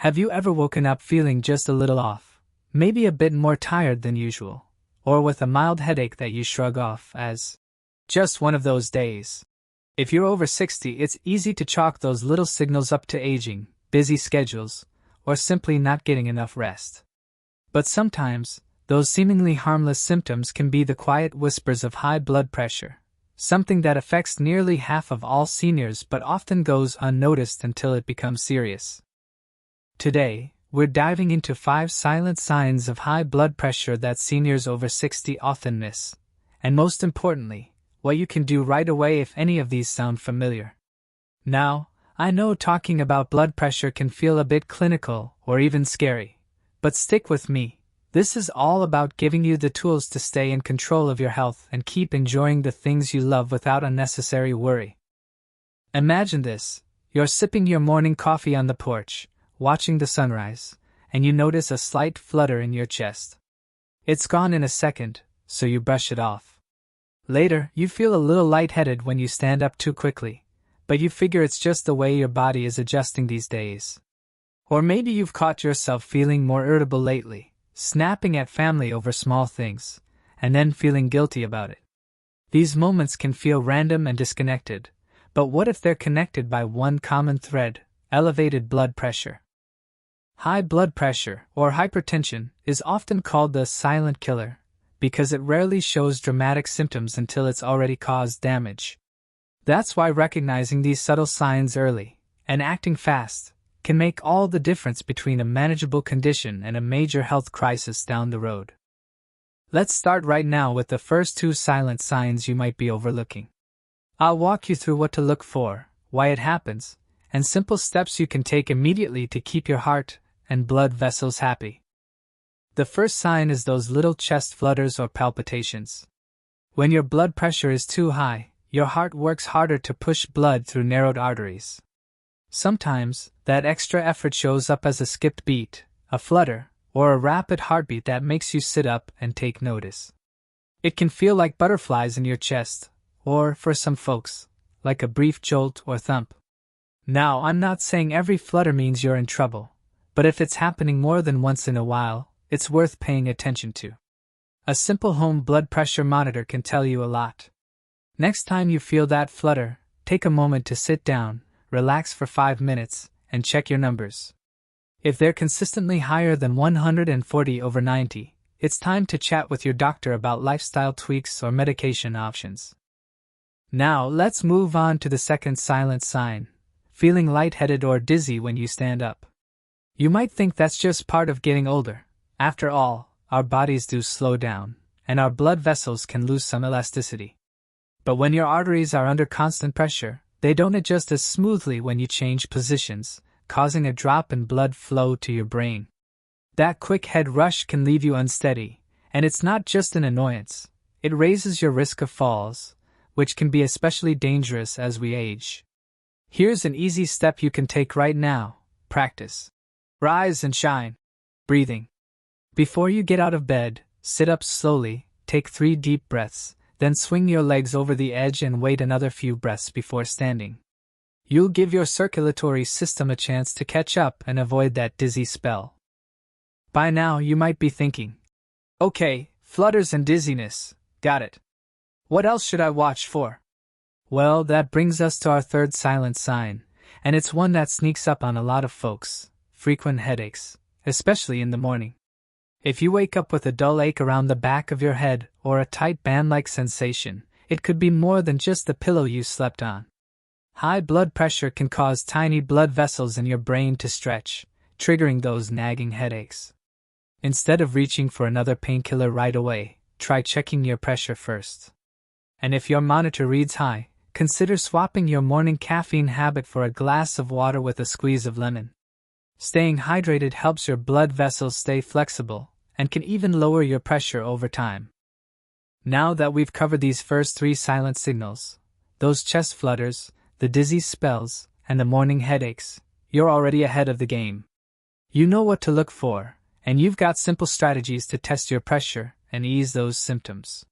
Have you ever woken up feeling just a little off, maybe a bit more tired than usual, or with a mild headache that you shrug off as just one of those days? If you're over 60, it's easy to chalk those little signals up to aging, busy schedules, or simply not getting enough rest. But sometimes, those seemingly harmless symptoms can be the quiet whispers of high blood pressure, something that affects nearly half of all seniors but often goes unnoticed until it becomes serious. Today, we're diving into 5 silent signs of high blood pressure that seniors over 60 often miss, and most importantly, what you can do right away if any of these sound familiar. Now, I know talking about blood pressure can feel a bit clinical or even scary, but stick with me. This is all about giving you the tools to stay in control of your health and keep enjoying the things you love without unnecessary worry. Imagine this: you're sipping your morning coffee on the porch, watching the sunrise, and you notice a slight flutter in your chest. It's gone in a second, so you brush it off. Later, you feel a little lightheaded when you stand up too quickly, but you figure it's just the way your body is adjusting these days. Or maybe you've caught yourself feeling more irritable lately, snapping at family over small things, and then feeling guilty about it. These moments can feel random and disconnected, but what if they're connected by one common thread: elevated blood pressure? High blood pressure, or hypertension, is often called the silent killer, because it rarely shows dramatic symptoms until it's already caused damage. That's why recognizing these subtle signs early, and acting fast, can make all the difference between a manageable condition and a major health crisis down the road. Let's start right now with the first 2 silent signs you might be overlooking. I'll walk you through what to look for, why it happens, and simple steps you can take immediately to keep your heart and blood vessels happy. The first sign is those little chest flutters or palpitations. When your blood pressure is too high, your heart works harder to push blood through narrowed arteries. Sometimes, that extra effort shows up as a skipped beat, a flutter, or a rapid heartbeat that makes you sit up and take notice. It can feel like butterflies in your chest, or, for some folks, like a brief jolt or thump. Now, I'm not saying every flutter means you're in trouble, but if it's happening more than once in a while, it's worth paying attention to. A simple home blood pressure monitor can tell you a lot. Next time you feel that flutter, take a moment to sit down, relax for 5 minutes, and check your numbers. If they're consistently higher than 140/90, it's time to chat with your doctor about lifestyle tweaks or medication options. Now, let's move on to the second silent sign: feeling lightheaded or dizzy when you stand up. You might think that's just part of getting older. After all, our bodies do slow down, and our blood vessels can lose some elasticity. But when your arteries are under constant pressure, they don't adjust as smoothly when you change positions, causing a drop in blood flow to your brain. That quick head rush can leave you unsteady, and it's not just an annoyance. It raises your risk of falls, which can be especially dangerous as we age. Here's an easy step you can take right now: practice. Rise and shine. Breathing. Before you get out of bed, sit up slowly, take 3 deep breaths, then swing your legs over the edge and wait another few breaths before standing. You'll give your circulatory system a chance to catch up and avoid that dizzy spell. By now you might be thinking, okay, flutters and dizziness, got it. What else should I watch for? Well, that brings us to our third silent sign, and it's one that sneaks up on a lot of folks: frequent headaches, especially in the morning. If you wake up with a dull ache around the back of your head or a tight band-like sensation, it could be more than just the pillow you slept on. High blood pressure can cause tiny blood vessels in your brain to stretch, triggering those nagging headaches. Instead of reaching for another painkiller right away, try checking your pressure first. And if your monitor reads high, consider swapping your morning caffeine habit for a glass of water with a squeeze of lemon. Staying hydrated helps your blood vessels stay flexible, and can even lower your pressure over time. Now that we've covered these first 3 silent signals, those chest flutters, the dizzy spells, and the morning headaches, you're already ahead of the game. You know what to look for, and you've got simple strategies to test your pressure and ease those symptoms.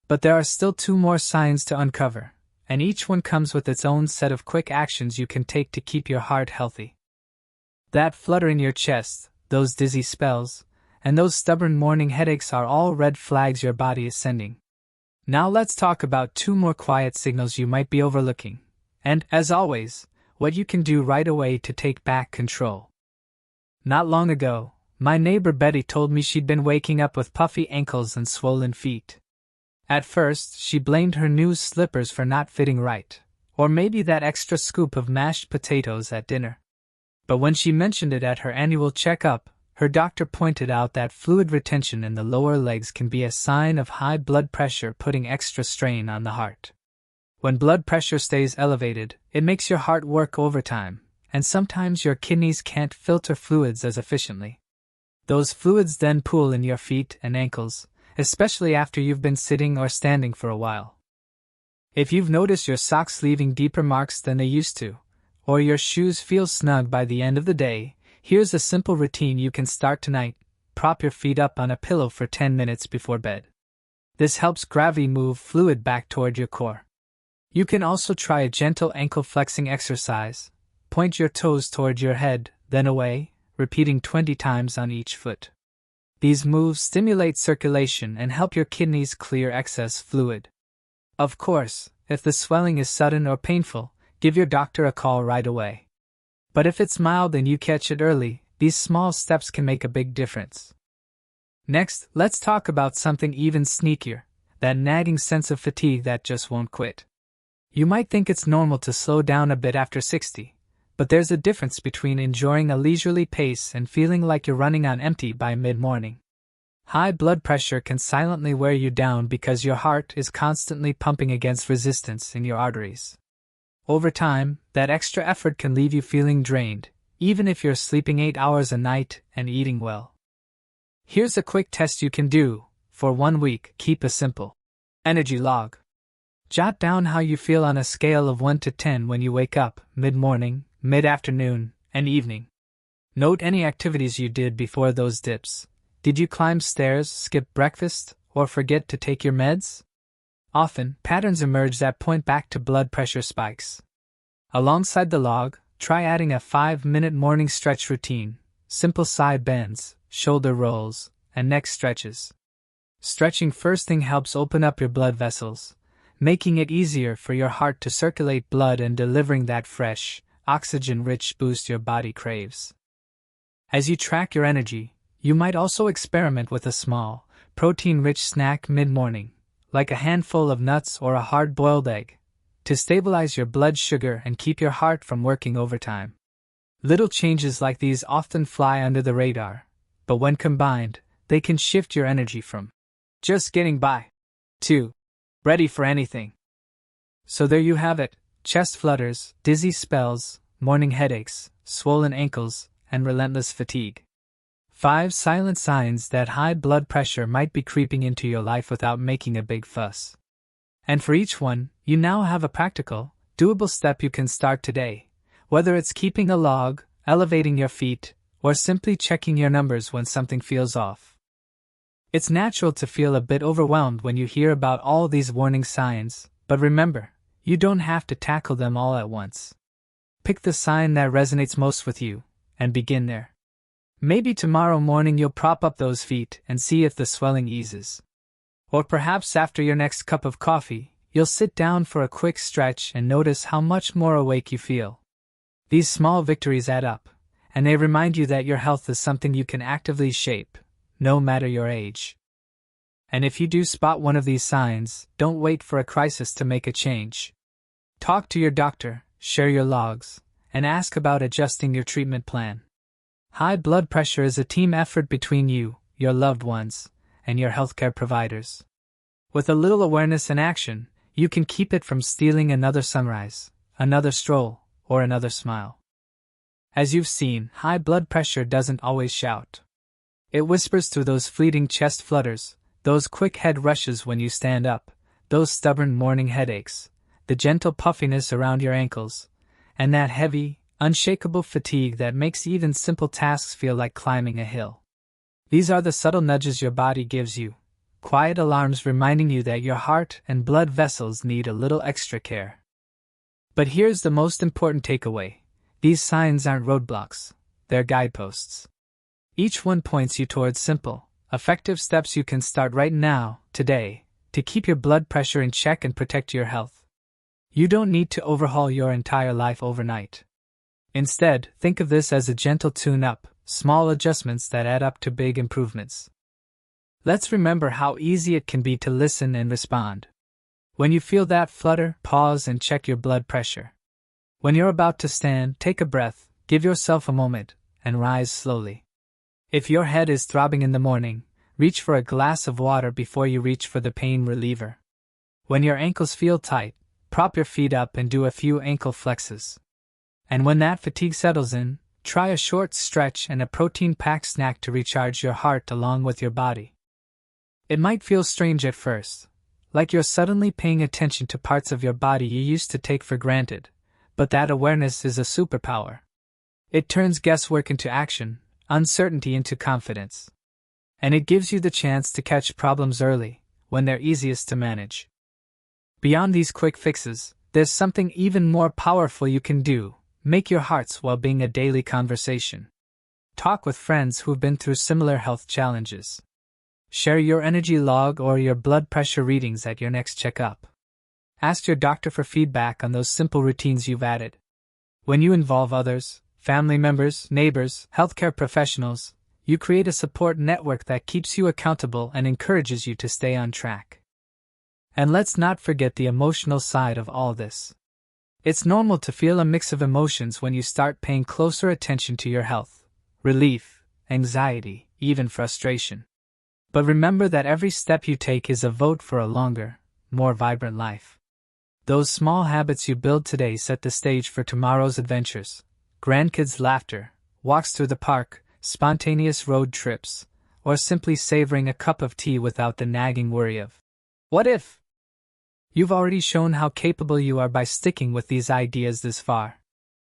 But there are still 2 more signs to uncover, and each one comes with its own set of quick actions you can take to keep your heart healthy. That flutter in your chest, those dizzy spells, and those stubborn morning headaches are all red flags your body is sending. Now let's talk about 2 more quiet signals you might be overlooking, and, as always, what you can do right away to take back control. Not long ago, my neighbor Betty told me she'd been waking up with puffy ankles and swollen feet. At first, she blamed her new slippers for not fitting right, or maybe that extra scoop of mashed potatoes at dinner. But when she mentioned it at her annual checkup, her doctor pointed out that fluid retention in the lower legs can be a sign of high blood pressure, putting extra strain on the heart. When blood pressure stays elevated, it makes your heart work overtime, and sometimes your kidneys can't filter fluids as efficiently. Those fluids then pool in your feet and ankles, especially after you've been sitting or standing for a while. If you've noticed your socks leaving deeper marks than they used to, or your shoes feel snug by the end of the day, here's a simple routine you can start tonight. Prop your feet up on a pillow for 10 minutes before bed. This helps gravity move fluid back toward your core. You can also try a gentle ankle flexing exercise. Point your toes toward your head, then away, repeating 20 times on each foot. These moves stimulate circulation and help your kidneys clear excess fluid. Of course, if the swelling is sudden or painful, give your doctor a call right away. But if it's mild and you catch it early, these small steps can make a big difference. Next, let's talk about something even sneakier, that nagging sense of fatigue that just won't quit. You might think it's normal to slow down a bit after 60, but there's a difference between enjoying a leisurely pace and feeling like you're running on empty by mid-morning. High blood pressure can silently wear you down because your heart is constantly pumping against resistance in your arteries. Over time, that extra effort can leave you feeling drained, even if you're sleeping 8 hours a night and eating well. Here's a quick test you can do. For 1 week, keep a simple energy log. Jot down how you feel on a scale of 1 to 10 when you wake up, mid-morning, mid-afternoon, and evening. Note any activities you did before those dips. Did you climb stairs, skip breakfast, or forget to take your meds? Often, patterns emerge that point back to blood pressure spikes. Alongside the log, try adding a 5-minute morning stretch routine, simple side bends, shoulder rolls, and neck stretches. Stretching first thing helps open up your blood vessels, making it easier for your heart to circulate blood and delivering that fresh, oxygen-rich boost your body craves. As you track your energy, you might also experiment with a small, protein-rich snack mid-morning, like a handful of nuts or a hard-boiled egg, to stabilize your blood sugar and keep your heart from working overtime. Little changes like these often fly under the radar, but when combined, they can shift your energy from just getting by to ready for anything. So there you have it, chest flutters, dizzy spells, morning headaches, swollen ankles, and relentless fatigue. 5 silent signs that high blood pressure might be creeping into your life without making a big fuss. And for each one, you now have a practical, doable step you can start today, whether it's keeping a log, elevating your feet, or simply checking your numbers when something feels off. It's natural to feel a bit overwhelmed when you hear about all these warning signs, but remember, you don't have to tackle them all at once. Pick the sign that resonates most with you, and begin there. Maybe tomorrow morning you'll prop up those feet and see if the swelling eases. Or perhaps after your next cup of coffee, you'll sit down for a quick stretch and notice how much more awake you feel. These small victories add up, and they remind you that your health is something you can actively shape, no matter your age. And if you do spot one of these signs, don't wait for a crisis to make a change. Talk to your doctor, share your logs, and ask about adjusting your treatment plan. High blood pressure is a team effort between you, your loved ones, and your healthcare providers. With a little awareness and action, you can keep it from stealing another sunrise, another stroll, or another smile. As you've seen, high blood pressure doesn't always shout. It whispers through those fleeting chest flutters, those quick head rushes when you stand up, those stubborn morning headaches, the gentle puffiness around your ankles, and that heavy, unshakable fatigue that makes even simple tasks feel like climbing a hill. These are the subtle nudges your body gives you, quiet alarms reminding you that your heart and blood vessels need a little extra care. But here's the most important takeaway. These signs aren't roadblocks. they're guideposts. Each one points you towards simple, effective steps you can start right now, today, to keep your blood pressure in check and protect your health. You don't need to overhaul your entire life overnight. Instead, think of this as a gentle tune-up, small adjustments that add up to big improvements. Let's remember how easy it can be to listen and respond. When you feel that flutter, pause and check your blood pressure. When you're about to stand, take a breath, give yourself a moment, and rise slowly. If your head is throbbing in the morning, reach for a glass of water before you reach for the pain reliever. When your ankles feel tight, prop your feet up and do a few ankle flexes. And when that fatigue settles in, try a short stretch and a protein-packed snack to recharge your heart along with your body. It might feel strange at first, like you're suddenly paying attention to parts of your body you used to take for granted, but that awareness is a superpower. It turns guesswork into action, uncertainty into confidence. And it gives you the chance to catch problems early, when they're easiest to manage. Beyond these quick fixes, there's something even more powerful you can do. Make your heart's well-being a daily conversation. Talk with friends who've been through similar health challenges. Share your energy log or your blood pressure readings at your next checkup. Ask your doctor for feedback on those simple routines you've added. When you involve others, family members, neighbors, healthcare professionals, you create a support network that keeps you accountable and encourages you to stay on track. And let's not forget the emotional side of all this. It's normal to feel a mix of emotions when you start paying closer attention to your health: relief, anxiety, even frustration. But remember that every step you take is a vote for a longer, more vibrant life. Those small habits you build today set the stage for tomorrow's adventures: grandkids' laughter, walks through the park, spontaneous road trips, or simply savoring a cup of tea without the nagging worry of, "What if?" You've already shown how capable you are by sticking with these ideas this far.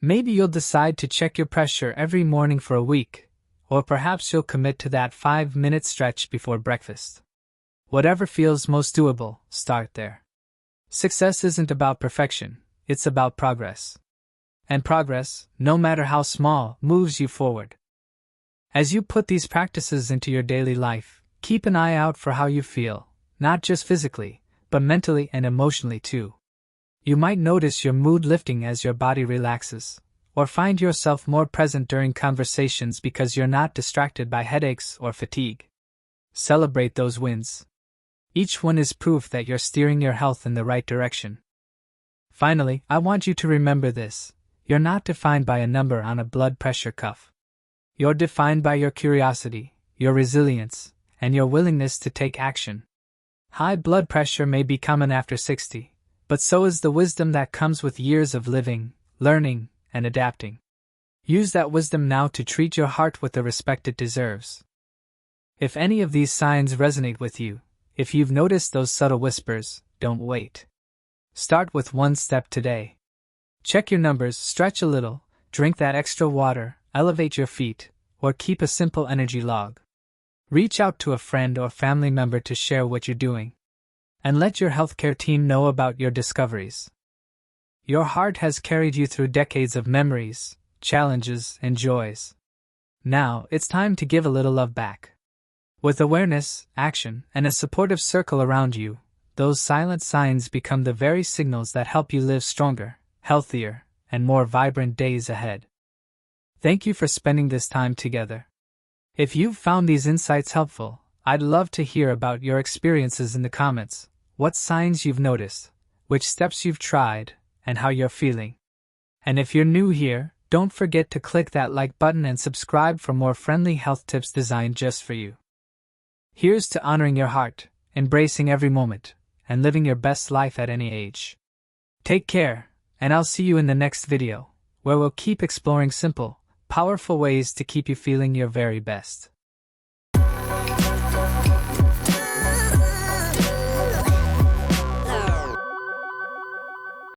Maybe you'll decide to check your pressure every morning for a week, or perhaps you'll commit to that 5-minute stretch before breakfast. Whatever feels most doable, start there. Success isn't about perfection, it's about progress. And progress, no matter how small, moves you forward. As you put these practices into your daily life, keep an eye out for how you feel, not just physically, but mentally and emotionally too. You might notice your mood lifting as your body relaxes, or find yourself more present during conversations because you're not distracted by headaches or fatigue. Celebrate those wins. Each one is proof that you're steering your health in the right direction. Finally, I want you to remember this: you're not defined by a number on a blood pressure cuff. You're defined by your curiosity, your resilience, and your willingness to take action. High blood pressure may be common after 60, but so is the wisdom that comes with years of living, learning, and adapting. Use that wisdom now to treat your heart with the respect it deserves. If any of these signs resonate with you, if you've noticed those subtle whispers, don't wait. Start with one step today. Check your numbers, stretch a little, drink that extra water, elevate your feet, or keep a simple energy log. Reach out to a friend or family member to share what you're doing. And let your healthcare team know about your discoveries. Your heart has carried you through decades of memories, challenges, and joys. Now, it's time to give a little love back. With awareness, action, and a supportive circle around you, those silent signs become the very signals that help you live stronger, healthier, and more vibrant days ahead. Thank you for spending this time together. If you've found these insights helpful, I'd love to hear about your experiences in the comments, what signs you've noticed, which steps you've tried, and how you're feeling. And if you're new here, don't forget to click that like button and subscribe for more friendly health tips designed just for you. Here's to honoring your heart, embracing every moment, and living your best life at any age. Take care, and I'll see you in the next video, where we'll keep exploring simple, powerful ways to keep you feeling your very best.